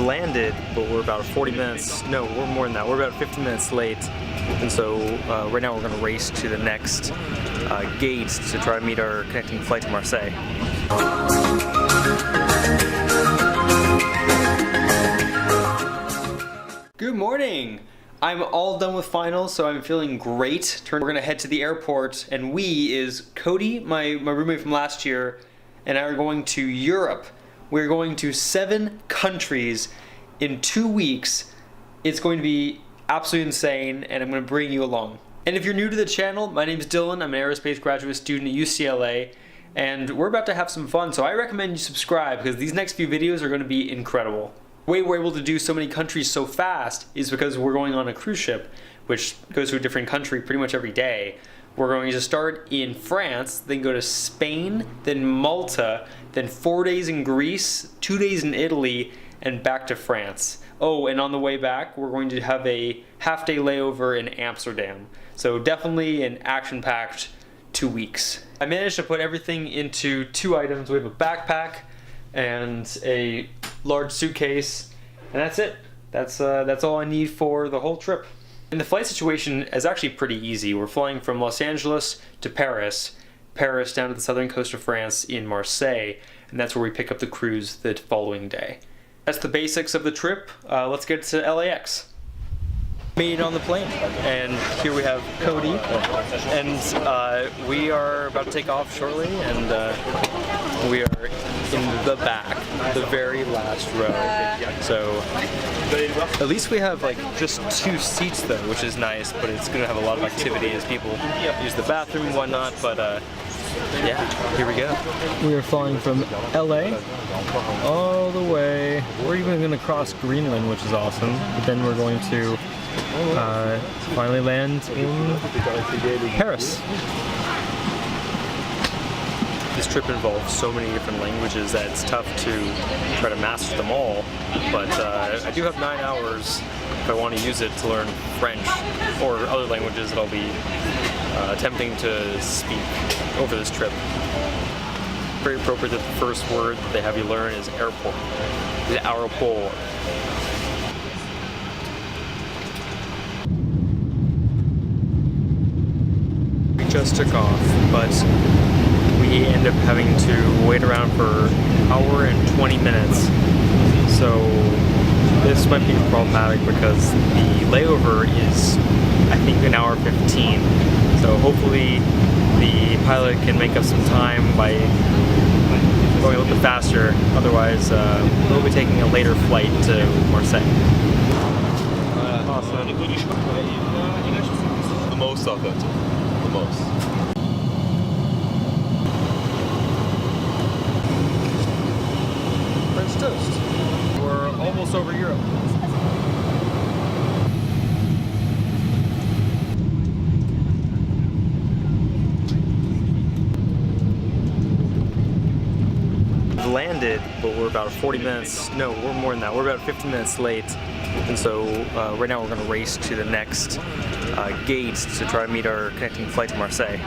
Landed, but we're about 40 minutes, no, we're more than that, we're about 15 minutes late, and so right now we're going to race to the next gate to try to meet our connecting flight to Marseille. Good morning! I'm all done with finals, so I'm feeling great. We're going to head to the airport, and we is Cody, my roommate from last year, and I are going to Europe. We're going to 7 countries in 2 weeks. It's going to be absolutely insane, and I'm going to bring you along. And if you're new to the channel, my name is Dylan. I'm an aerospace graduate student at UCLA, and we're about to have some fun, so I recommend you subscribe because these next few videos are going to be incredible. The way we're able to do so many countries so fast is because we're going on a cruise ship, which goes to a different country pretty much every day. We're going to start in France, then go to Spain, then Malta, then 4 days in Greece, 2 days in Italy, and back to France. Oh, and on the way back, we're going to have a half-day layover in Amsterdam. So definitely an action-packed 2 weeks. I managed to put everything into 2 items. We have a backpack and a large suitcase, and that's it. That's all I need for the whole trip. And the flight situation is actually pretty easy. We're flying from Los Angeles to Paris, Paris down to the southern coast of France in Marseille, and that's where we pick up the cruise the following day. That's the basics of the trip. Let's get to LAX. Made it on the plane, and here we have Cody, and we are about to take off shortly, and we are in the back, the very last row. So at least we have like just 2 seats though, which is nice, but it's gonna have a lot of activity as people use the bathroom and whatnot, but yeah, here we go. We are flying from LA all the way. We're even gonna cross Greenland, which is awesome, but then we're going to finally land in Paris. This trip involves so many different languages that it's tough to try to master them all, but I do have 9 hours if I want to use it to learn French or other languages that I'll be attempting to speak over this trip. Very appropriate that the first word they have you learn is airport. The aéroport. We just took off, but we end up having to wait around for an hour and 20 minutes. So this might be problematic because the layover is, I think, an hour 15. So hopefully the pilot can make up some time by going a little bit faster. Otherwise, we'll be taking a later flight to Marseille. Awesome. The most authentic. The most. French toast. We're almost over Europe. Landed, but we're about 40 minutes, no, we're more than that, we're about 15 minutes late, and so right now we're going to race to the next gate to try to meet our connecting flight to Marseille.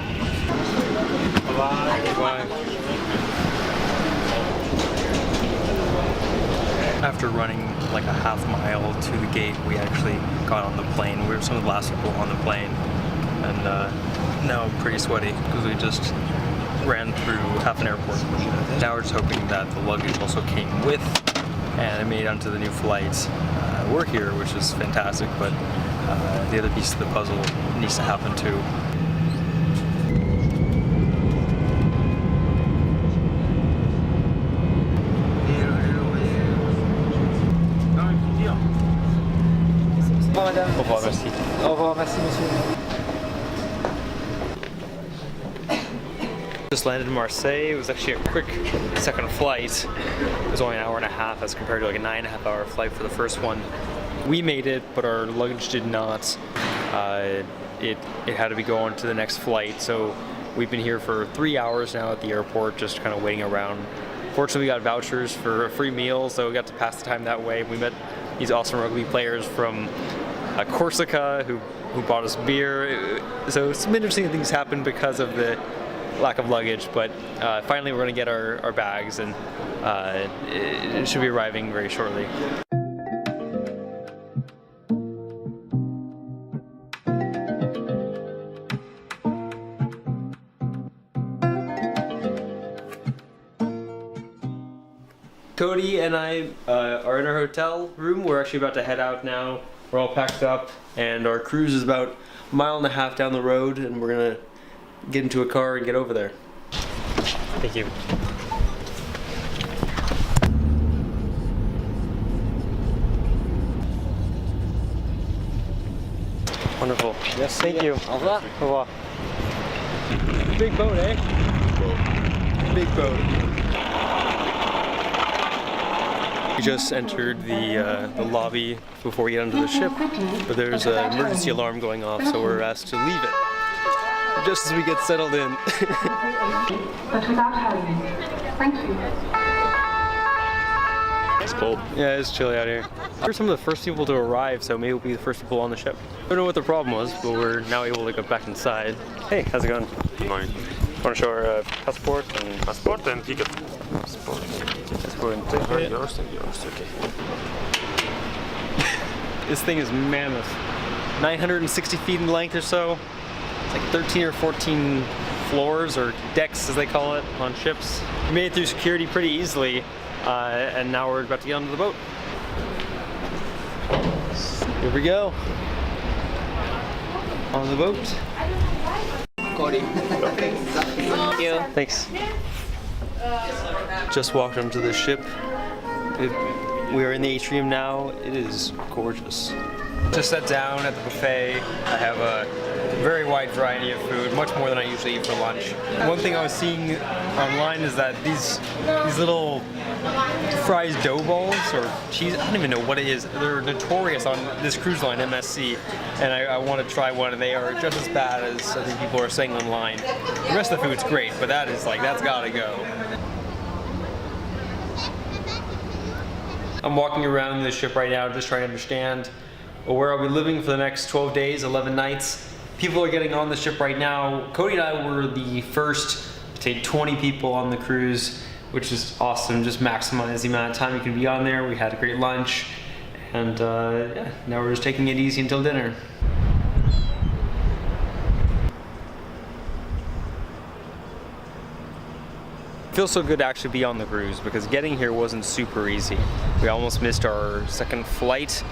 After running like a half mile to the gate, we actually got on the plane. We were some of the last people on the plane, and now I'm pretty sweaty because we just ran through half an airport. Now we're just hoping that the luggage also came with, and it made it onto the new flight. We're here, which is fantastic, but the other piece of the puzzle needs to happen too. Au revoir, merci. Au revoir, merci monsieur. Just landed in Marseille. It was actually a quick second flight. It was only an hour and a half as compared to like a 9.5-hour flight for the first one. We made it, but our luggage did not. It had to be going to the next flight, so we've been here for 3 hours now at the airport, just kind of waiting around. Fortunately, we got vouchers for a free meal, so we got to pass the time that way. We met these awesome rugby players from Corsica who bought us beer. So some interesting things happened because of the lack of luggage, but finally we're going to get our bags, and it should be arriving very shortly. Cody and I are in our hotel room. We're actually about to head out now. We're all packed up, and our cruise is about a mile and a half down the road, and we're gonna get into a car and get over there. Thank you. Wonderful. Yes, thank you. Au revoir. Au revoir. Big boat, eh? Big boat. We just entered the lobby before we get onto the ship, but there's an emergency alarm going off, so we're asked to leave it just as we get settled in. But without hurrying. Thank you. It's cold. Yeah, it's chilly out here. We're some of the first people to arrive, so maybe we'll be the first people on the ship. I don't know what the problem was, but we're now able to go back inside. Hey, how's it going? Fine. Want to show our passport and Passport and ticket. Passport. passport and ticket? Yours and yours, okay. This thing is mammoth. 960 feet in length or so. It's like 13 or 14 floors, or decks as they call it, on ships. We made it through security pretty easily, and now we're about to get onto the boat. Here we go. On the boat. Cody. Thank you. Thanks. Just walked onto the ship. We are in the atrium now. It is gorgeous. Just sat down at the buffet. I have a very wide variety of food, much more than I usually eat for lunch. One thing I was seeing online is that these little fries dough balls or cheese, I don't even know what it is. They're notorious on this cruise line, MSC, and I want to try one, and they are just as bad as I think people are saying online. The rest of the food's great, but that's gotta go. I'm walking around the ship right now just trying to understand where I'll be living for the next 12 days, 11 nights. People are getting on the ship right now. Cody and I were the first to take 20 people on the cruise, which is awesome. Just maximize the amount of time you can be on there. We had a great lunch, and yeah, now we're just taking it easy until dinner. It feels so good to actually be on the cruise because getting here wasn't super easy. We almost missed our second flight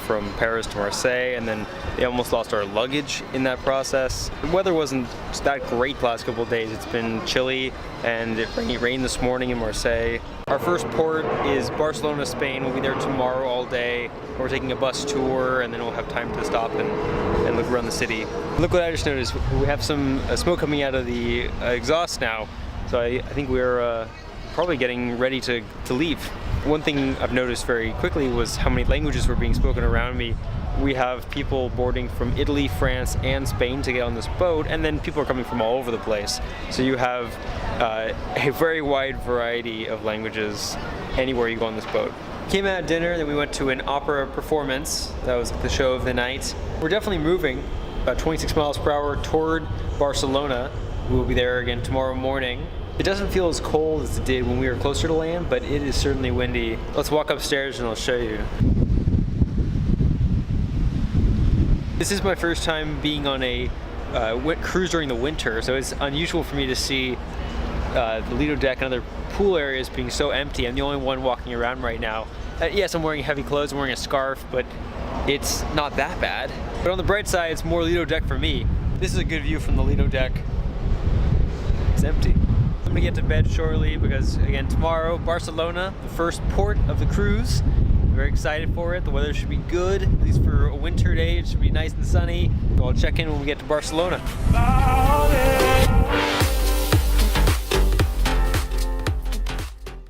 from Paris to Marseille, and then they almost lost our luggage in that process. The weather wasn't that great the last couple of days. It's been chilly, and it rained this morning in Marseille. Our first port is Barcelona, Spain. We'll be there tomorrow all day. We're taking a bus tour, and then we'll have time to stop and look around the city. Look what I just noticed. We have some smoke coming out of the exhaust now. So I think we're probably getting ready to leave. One thing I've noticed very quickly was how many languages were being spoken around me. We have people boarding from Italy, France, and Spain to get on this boat, and then people are coming from all over the place. So you have a very wide variety of languages anywhere you go on this boat. Came out at dinner, then we went to an opera performance. That was the show of the night. We're definitely moving about 26 miles per hour toward Barcelona. We'll be there again tomorrow morning. It doesn't feel as cold as it did when we were closer to land, but it is certainly windy. Let's walk upstairs and I'll show you. This is my first time being on a cruise during the winter, so it's unusual for me to see the Lido deck and other pool areas being so empty. I'm the only one walking around right now. Yes, I'm wearing heavy clothes, I'm wearing a scarf, but it's not that bad. But on the bright side, it's more Lido deck for me. This is a good view from the Lido deck. It's empty. I'm gonna get to bed shortly because, again, tomorrow, Barcelona, the first port of the cruise. I'm very excited for it. The weather should be good, at least for a winter day. It should be nice and sunny. So I'll check in when we get to Barcelona.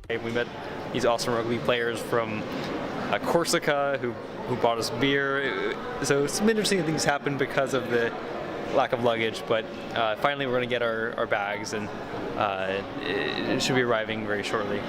We met these awesome rugby players from Corsica who bought us beer. So some interesting things happened because of the lack of luggage, but finally we're going to get our bags, and it should be arriving very shortly.